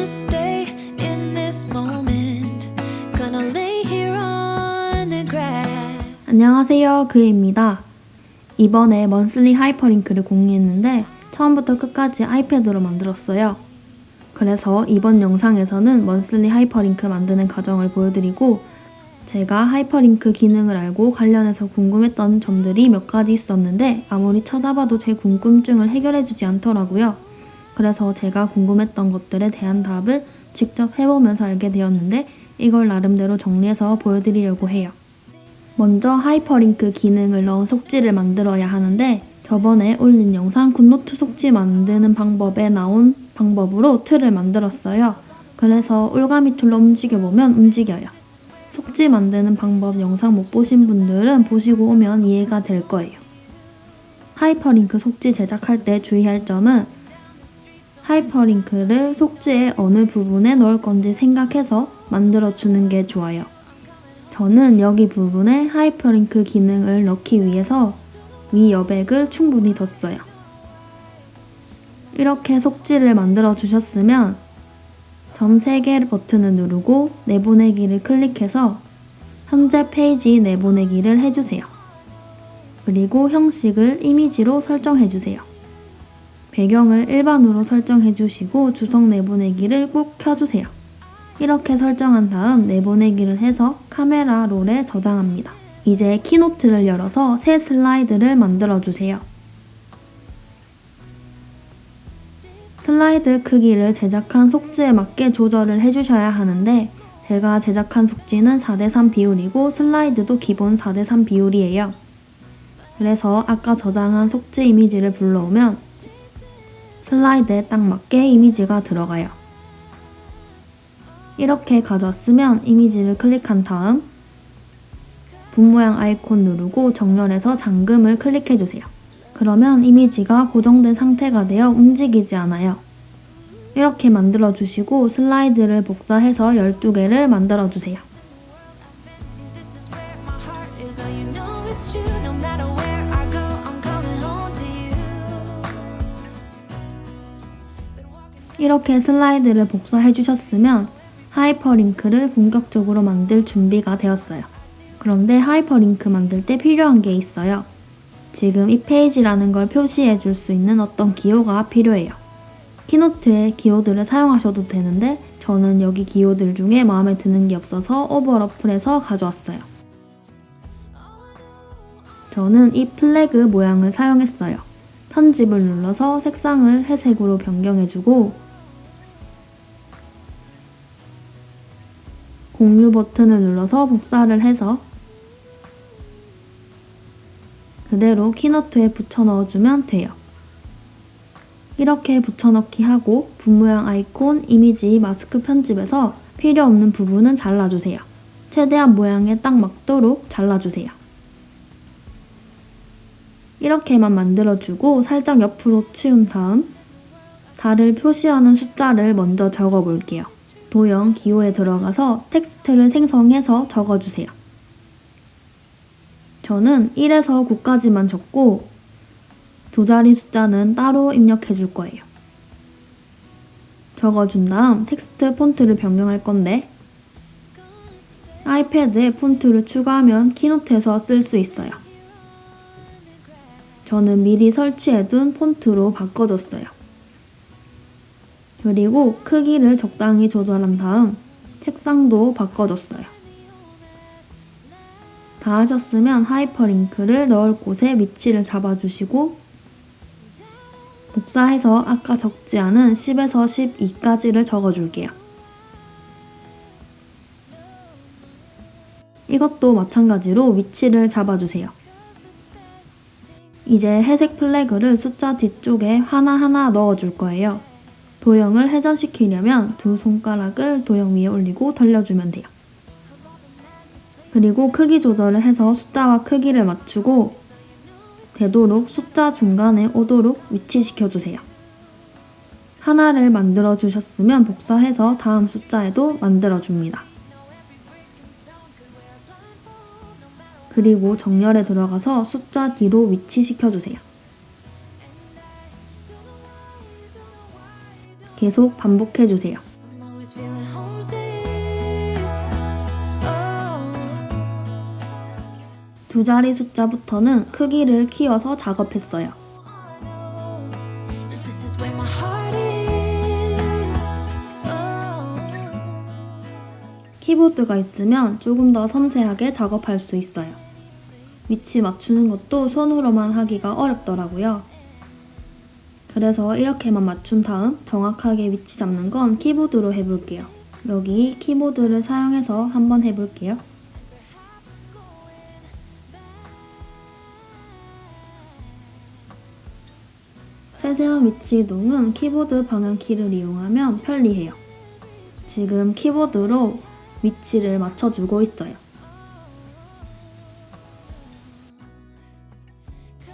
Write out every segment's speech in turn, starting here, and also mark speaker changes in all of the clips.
Speaker 1: just stay in this moment. Gonna lay here on the grass.
Speaker 2: 안녕하세요, 그이입니다. 이번에 먼슬리 하이퍼링크를 공유했는데 처음부터 끝까지 아이패드로 만들었어요. 그래서 이번 영상에서는 먼슬리 하이퍼링크 만드는 과정을 보여드리고 제가 하이퍼링크 기능을 알고 관련해서 궁금했던 점들이 몇 가지 있었는데 아무리 찾아봐도 제 궁금증을 해결해주지 않더라고요. 그래서 제가 궁금했던 것들에 대한 답을 직접 해보면서 알게 되었는데 이걸 나름대로 정리해서 보여드리려고 해요. 먼저 하이퍼링크 기능을 넣은 속지를 만들어야 하는데 저번에 올린 영상 굿노트 속지 만드는 방법에 나온 방법으로 틀을 만들었어요. 그래서 올가미 툴로 움직여보면 움직여요. 속지 만드는 방법 영상 못 보신 분들은 보시고 오면 이해가 될 거예요. 하이퍼링크 속지 제작할 때 주의할 점은 하이퍼링크를 속지의 어느 부분에 넣을 건지 생각해서 만들어주는 게 좋아요. 저는 여기 부분에 하이퍼링크 기능을 넣기 위해서 위 여백을 충분히 뒀어요. 이렇게 속지를 만들어 주셨으면 점 3개 버튼을 누르고 내보내기를 클릭해서 현재 페이지 내보내기를 해주세요. 그리고 형식을 이미지로 설정해주세요. 배경을 일반으로 설정해주시고 주석 내보내기를 꾹 켜주세요. 이렇게 설정한 다음 내보내기를 해서 카메라 롤에 저장합니다. 이제 키노트를 열어서 새 슬라이드를 만들어주세요. 슬라이드 크기를 제작한 속지에 맞게 조절을 해주셔야 하는데 제가 제작한 속지는 4:3 비율이고 슬라이드도 기본 4:3 비율이에요. 그래서 아까 저장한 속지 이미지를 불러오면 슬라이드에 딱 맞게 이미지가 들어가요. 이렇게 가져왔으면 이미지를 클릭한 다음 분 모양 아이콘 누르고 정렬해서 잠금을 클릭해주세요. 그러면 이미지가 고정된 상태가 되어 움직이지 않아요. 이렇게 만들어주시고 슬라이드를 복사해서 12개를 만들어주세요. 이렇게 슬라이드를 복사해주셨으면 하이퍼링크를 본격적으로 만들 준비가 되었어요. 그런데 하이퍼링크 만들 때 필요한 게 있어요. 지금 이 페이지라는 걸 표시해 줄 수 있는 어떤 기호가 필요해요. 키노트에 기호들을 사용하셔도 되는데 저는 여기 기호들 중에 마음에 드는 게 없어서 오버러플에서 가져왔어요. 저는 이 플래그 모양을 사용했어요. 편집을 눌러서 색상을 회색으로 변경해주고 공유 버튼을 눌러서 복사를 해서 그대로 키노트에 붙여 넣어주면 돼요. 이렇게 붙여넣기 하고 분 모양 아이콘, 이미지, 마스크 편집에서 필요 없는 부분은 잘라주세요. 최대한 모양에 딱 맞도록 잘라주세요. 이렇게만 만들어주고 살짝 옆으로 치운 다음 달을 표시하는 숫자를 먼저 적어볼게요. 도형 기호에 들어가서 텍스트를 생성해서 적어주세요. 저는 1에서 9까지만 적고 두 자리 숫자는 따로 입력해 줄 거예요. 적어준 다음 텍스트 폰트를 변경할 건데 아이패드에 폰트를 추가하면 키노트에서 쓸 수 있어요. 저는 미리 설치해둔 폰트로 바꿔줬어요. 그리고 크기를 적당히 조절한 다음 색상도 바꿔줬어요. 다 하셨으면 하이퍼링크를 넣을 곳에 위치를 잡아주시고 복사해서 아까 적지 않은 10에서 12까지를 적어줄게요. 이것도 마찬가지로 위치를 잡아주세요. 이제 회색 플래그를 숫자 뒤쪽에 하나하나 넣어줄 거예요. 도형을 회전시키려면 두 손가락을 도형 위에 올리고 돌려주면 돼요. 그리고 크기 조절을 해서 숫자와 크기를 맞추고 되도록 숫자 중간에 오도록 위치시켜주세요. 하나를 만들어 주셨으면 복사해서 다음 숫자에도 만들어줍니다. 그리고 정렬에 들어가서 숫자 뒤로 위치시켜주세요. 계속 반복해주세요. 두 자리 숫자부터는 크기를 키워서 작업했어요.
Speaker 1: This is where my heart is.
Speaker 2: 키보드가 있으면 조금 더 섬세하게 작업할 수 있어요. 위치 맞추는 것도 손으로만 하기가 어렵더라고요. 그래서 이렇게만 맞춘 다음 정확하게 위치 잡는 건 키보드로 해볼게요. 여기 키보드를 사용해서 한번 해볼게요. 세세한 위치 이동은 키보드 방향키를 이용하면 편리해요. 지금 키보드로 위치를 맞춰주고 있어요.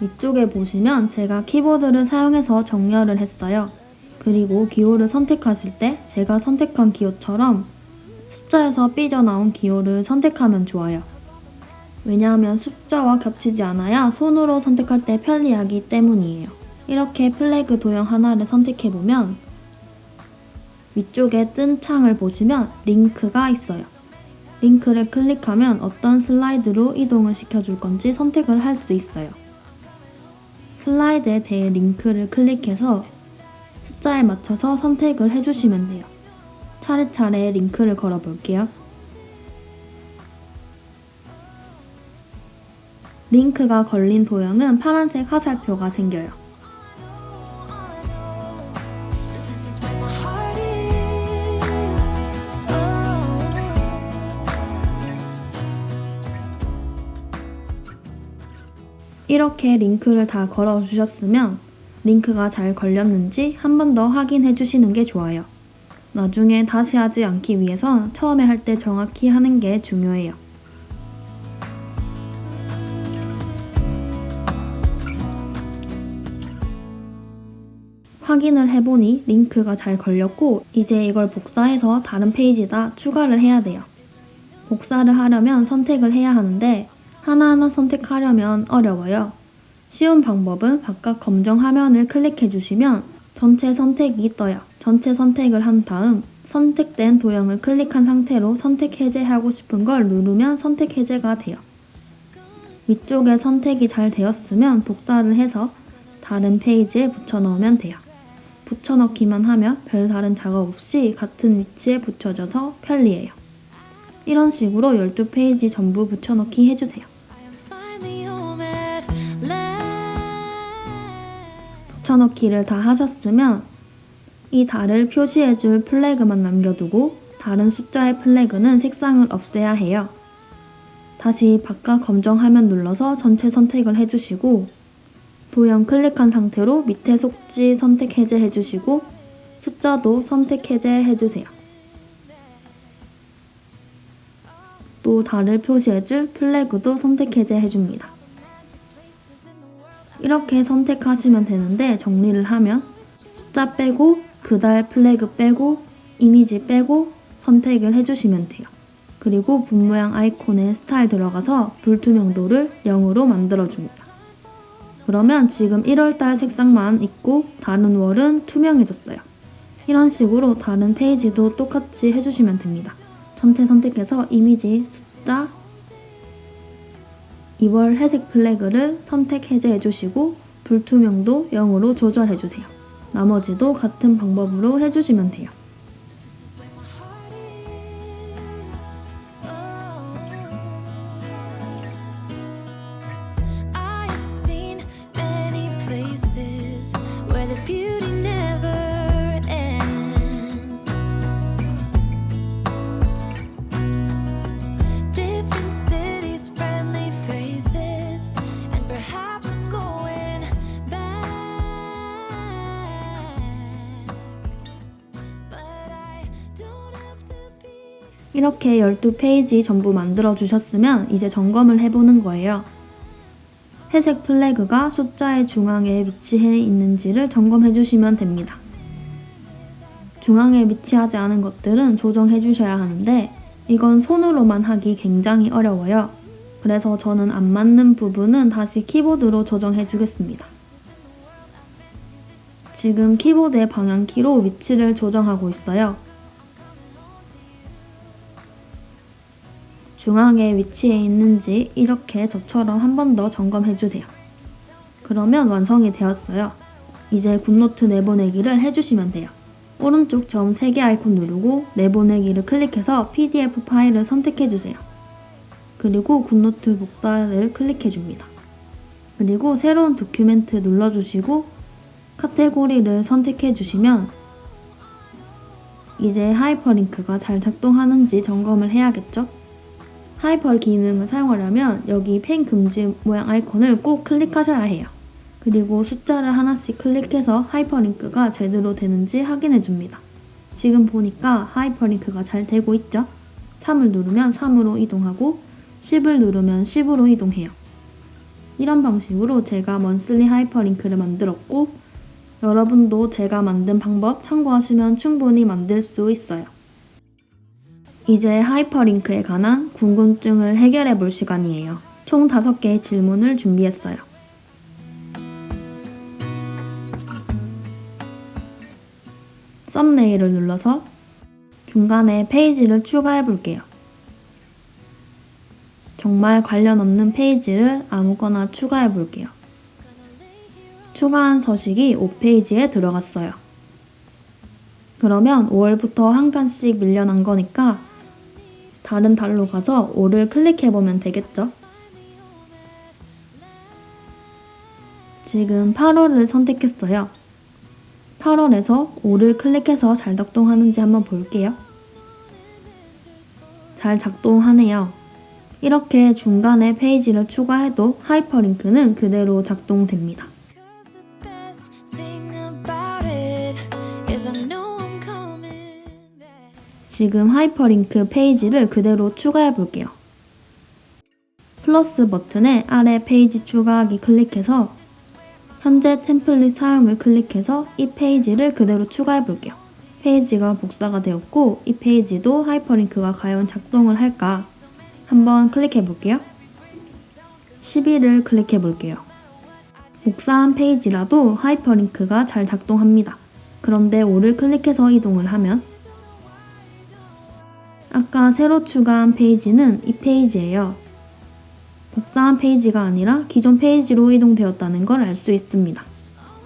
Speaker 2: 위쪽에 보시면 제가 키보드를 사용해서 정렬을 했어요. 그리고 기호를 선택하실 때 제가 선택한 기호처럼 숫자에서 삐져나온 기호를 선택하면 좋아요. 왜냐하면 숫자와 겹치지 않아야 손으로 선택할 때 편리하기 때문이에요. 이렇게 플래그 도형 하나를 선택해보면 위쪽에 뜬 창을 보시면 링크가 있어요. 링크를 클릭하면 어떤 슬라이드로 이동을 시켜줄 건지 선택을 할 수 있어요. 슬라이드에 대해 링크를 클릭해서 숫자에 맞춰서 선택을 해주시면 돼요. 차례차례 링크를 걸어 볼게요. 링크가 걸린 도형은 파란색 화살표가 생겨요.
Speaker 1: This is where my heart is.
Speaker 2: 이렇게 링크를 다 걸어주셨으면 링크가 잘 걸렸는지 한 번 더 확인해 주시는 게 좋아요. 나중에 다시 하지 않기 위해선 처음에 할 때 정확히 하는 게 중요해요. 확인을 해보니 링크가 잘 걸렸고 이제 이걸 복사해서 다른 페이지에다 추가를 해야 돼요. 복사를 하려면 선택을 해야 하는데 하나하나 선택하려면 어려워요. 쉬운 방법은 바깥 검정 화면을 클릭해 주시면 전체 선택이 떠요. 전체 선택을 한 다음 선택된 도형을 클릭한 상태로 선택 해제하고 싶은 걸 누르면 선택 해제가 돼요. 위쪽에 선택이 잘 되었으면 복사를 해서 다른 페이지에 붙여넣으면 돼요. 붙여넣기만 하면 별다른 작업 없이 같은 위치에 붙여져서 편리해요. 이런 식으로 12페이지 전부 붙여넣기 해주세요.
Speaker 1: Finally home at last.
Speaker 2: 붙여넣기를 다 하셨으면 이 달을 표시해줄 플래그만 남겨두고 다른 숫자의 플래그는 색상을 없애야 해요. 다시 바깥 검정 화면 눌러서 전체 선택을 해주시고 도형 클릭한 상태로 밑에 속지 선택 해제 해주시고 숫자도 선택 해제 해주세요. 또 달을 표시해줄 플래그도 선택 해제 해줍니다. 이렇게 선택하시면 되는데 정리를 하면 숫자 빼고 그 달 플래그 빼고 이미지 빼고 선택을 해주시면 돼요. 그리고 분 모양 아이콘에 스타일 들어가서 불투명도를 0으로 만들어줍니다. 그러면 지금 1월달 색상만 있고 다른 월은 투명해졌어요. 이런 식으로 다른 페이지도 똑같이 해주시면 됩니다. 전체 선택해서 이미지 숫자 2월 회색 플래그를 선택 해제해주시고 불투명도 0으로 조절해주세요. 나머지도 같은 방법으로 해주시면 돼요.
Speaker 1: I have seen many places where the beauty never ends. Different cities, friendly faces, and perhaps I'm going back. But I don't have to be.
Speaker 2: 이렇게 12페이지 전부 만들어 주셨으면 이제 점검을 해보는 거예요. 회색 플래그가 숫자의 중앙에 위치해 있는지를 점검해 주시면 됩니다. 중앙에 위치하지 않은 것들은 조정해 주셔야 하는데 이건 손으로만 하기 굉장히 어려워요. 그래서 저는 안 맞는 부분은 다시 키보드로 조정해 주겠습니다. 지금 키보드의 방향키로 위치를 조정하고 있어요. 중앙에 위치해 있는지 이렇게 저처럼 한 번 더 점검해 주세요. 그러면 완성이 되었어요. 이제 굿노트 내보내기를 해주시면 돼요. 오른쪽 점 3개 아이콘 누르고 내보내기를 클릭해서 PDF 파일을 선택해 주세요. 그리고 굿노트 복사를 클릭해 줍니다. 그리고 새로운 도큐멘트 눌러주시고 카테고리를 선택해 주시면 이제 하이퍼링크가 잘 작동하는지 점검을 해야겠죠? 하이퍼 기능을 사용하려면 여기 펜 금지 모양 아이콘을 꼭 클릭하셔야 해요. 그리고 숫자를 하나씩 클릭해서 하이퍼링크가 제대로 되는지 확인해 줍니다. 지금 보니까 하이퍼링크가 잘 되고 있죠? 3을 누르면 3으로 이동하고 10을 누르면 10으로 이동해요. 이런 방식으로 제가 먼슬리 하이퍼링크를 만들었고 여러분도 제가 만든 방법 참고하시면 충분히 만들 수 있어요. 이제 하이퍼링크에 관한 궁금증을 해결해 볼 시간이에요. 총 5개의 질문을 준비했어요. 썸네일을 눌러서 중간에 페이지를 추가해 볼게요. 정말 관련 없는 페이지를 아무거나 추가해 볼게요. 추가한 서식이 5페이지에 들어갔어요. 그러면 5월부터 한 칸씩 밀려난 거니까 다른 달로 가서 5를 클릭해 보면 되겠죠? 지금 8월을 선택했어요. 8월에서 5를 클릭해서 잘 작동하는지 한번 볼게요. 잘 작동하네요. 이렇게 중간에 페이지를 추가해도 하이퍼링크는 그대로 작동됩니다. 지금 하이퍼링크 페이지를 그대로 추가해 볼게요. 플러스 버튼에 아래 페이지 추가하기 클릭해서 현재 템플릿 사용을 클릭해서 이 페이지를 그대로 추가해 볼게요. 페이지가 복사가 되었고 이 페이지도 하이퍼링크가 과연 작동을 할까 한번 클릭해 볼게요. 11을 클릭해 볼게요. 복사한 페이지라도 하이퍼링크가 잘 작동합니다. 그런데 5를 클릭해서 이동을 하면 아까 새로 추가한 페이지는 이 페이지예요. 복사한 페이지가 아니라 기존 페이지로 이동되었다는 걸 알 수 있습니다.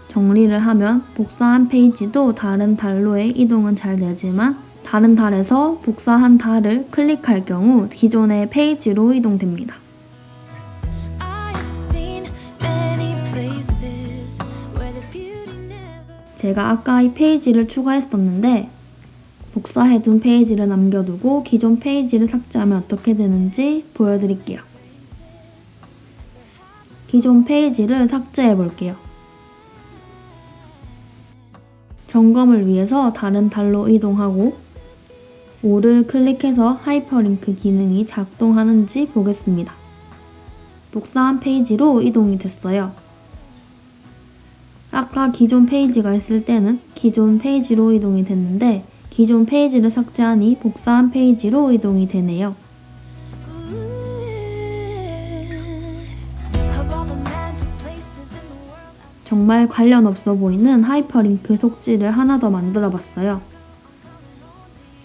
Speaker 2: 정리를 하면 복사한 페이지도 다른 달로의 이동은 잘 되지만 다른 달에서 복사한 달을 클릭할 경우 기존의 페이지로 이동됩니다. 제가 아까 이 페이지를 추가했었는데 복사해둔 페이지를 남겨두고 기존 페이지를 삭제하면 어떻게 되는지 보여드릴게요. 기존 페이지를 삭제해 볼게요. 점검을 위해서 다른 달로 이동하고 5를 클릭해서 하이퍼링크 기능이 작동하는지 보겠습니다. 복사한 페이지로 이동이 됐어요. 아까 기존 페이지가 있을 때는 기존 페이지로 이동이 됐는데 기존 페이지를 삭제하니 복사한 페이지로 이동이 되네요. 정말 관련 없어 보이는 하이퍼링크 속지를 하나 더 만들어 봤어요.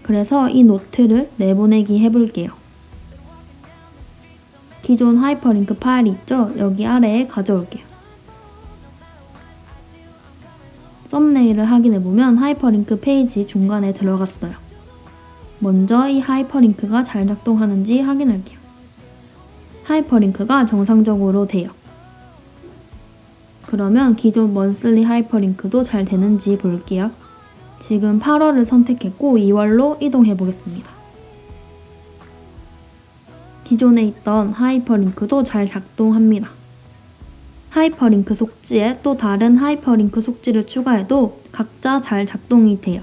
Speaker 2: 그래서 이 노트를 내보내기 해볼게요. 기존 하이퍼링크 파일이 있죠? 여기 아래에 가져올게요. 썸네일을 확인해보면 하이퍼링크 페이지 중간에 들어갔어요. 먼저 이 하이퍼링크가 잘 작동하는지 확인할게요. 하이퍼링크가 정상적으로 돼요. 그러면 기존 먼슬리 하이퍼링크도 잘 되는지 볼게요. 지금 8월을 선택했고 2월로 이동해 보겠습니다. 기존에 있던 하이퍼링크도 잘 작동합니다. 하이퍼링크 속지에 또 다른 하이퍼링크 속지를 추가해도 각자 잘 작동이 돼요.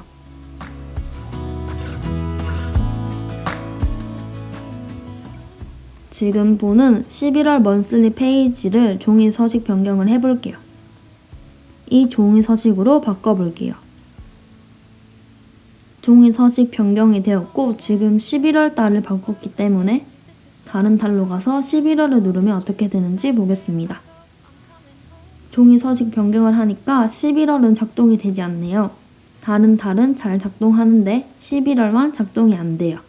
Speaker 2: 지금 보는 11월 먼슬리 페이지를 종이 서식 변경을 해볼게요. 이 종이 서식으로 바꿔볼게요. 종이 서식 변경이 되었고 지금 11월 달을 바꿨기 때문에 다른 달로 가서 11월을 누르면 어떻게 되는지 보겠습니다. 종이 서식 변경을 하니까 11월은 작동이 되지 않네요. 다른 달은 잘 작동하는데 11월만 작동이 안 돼요.